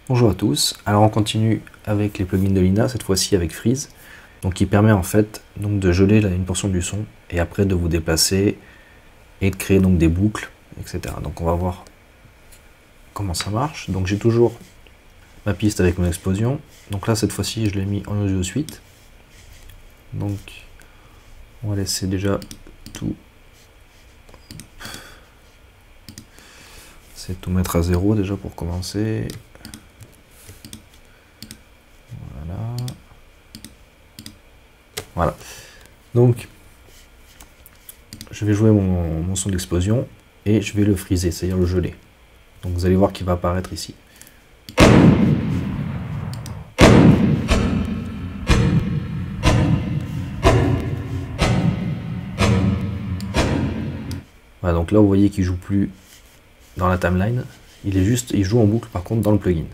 Bonjour à tous, alors on continue avec les plugins de Lina, cette fois-ci avec Freeze, donc qui permet en fait donc de geler une portion du son et après de vous déplacer et de créer donc des boucles, etc. Donc on va voir comment ça marche. Donc j'ai toujours ma piste avec mon explosion, donc là cette fois-ci je l'ai mis en audio suite, donc on va laisser déjà tout, c'est tout mettre à 0 déjà pour commencer. Voilà, donc je vais jouer mon son d'explosion et je vais le freezer, c'est-à-dire le geler. Donc vous allez voir qu'il va apparaître ici. Voilà, donc là vous voyez qu'il joue plus dans la timeline, il joue en boucle par contre dans le plugin.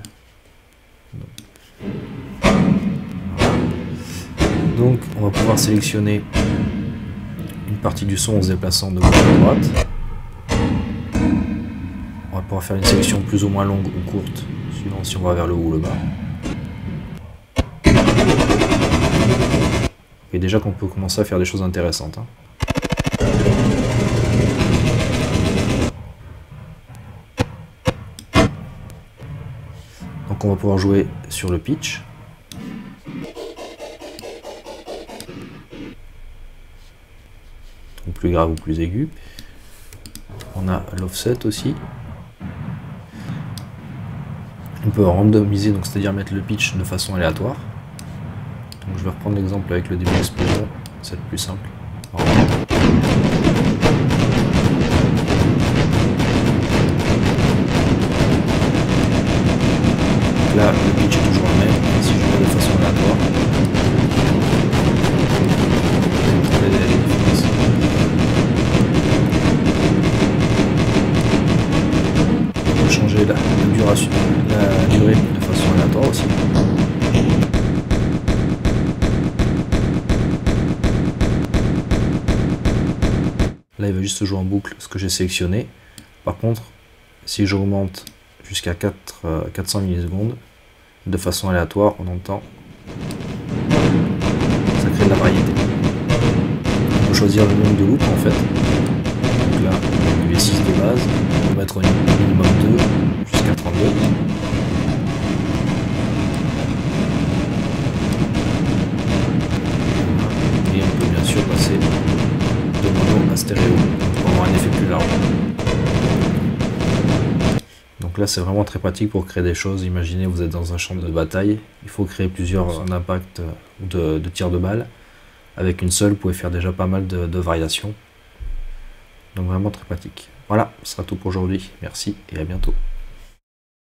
Donc on va pouvoir sélectionner une partie du son en se déplaçant de gauche à droite. On va pouvoir faire une sélection plus ou moins longue ou courte, suivant si on va vers le haut ou le bas. Et déjà qu'on peut commencer à faire des choses intéressantes. Donc on va pouvoir jouer sur le pitch. Donc plus grave ou plus aigu. On a l'offset aussi. On peut randomiser, donc c'est-à-dire mettre le pitch de façon aléatoire. Donc je vais reprendre l'exemple avec le début d'explosion, c'est le plus simple. Donc là, le pitch est toujours le même, si je mets de façon aléatoire. On peut changer la durée de façon aléatoire aussi. Là, il va juste jouer en boucle ce que j'ai sélectionné. Par contre, si j'augmente jusqu'à 400 millisecondes, de façon aléatoire, on entend, ça crée de la variété. On peut choisir le nombre de loops en fait. Donc là, il y a 6 de base, on peut mettre au minimum 2 jusqu'à 32. Et on peut bien sûr passer de mono à stéréo pour avoir un effet plus large. Donc là c'est vraiment très pratique pour créer des choses. Imaginez vous êtes dans un champ de bataille, il faut créer plusieurs impacts de tirs de balles. Avec une seule vous pouvez faire déjà pas mal de variations. Donc vraiment très pratique. Voilà, ce sera tout pour aujourd'hui. Merci et à bientôt.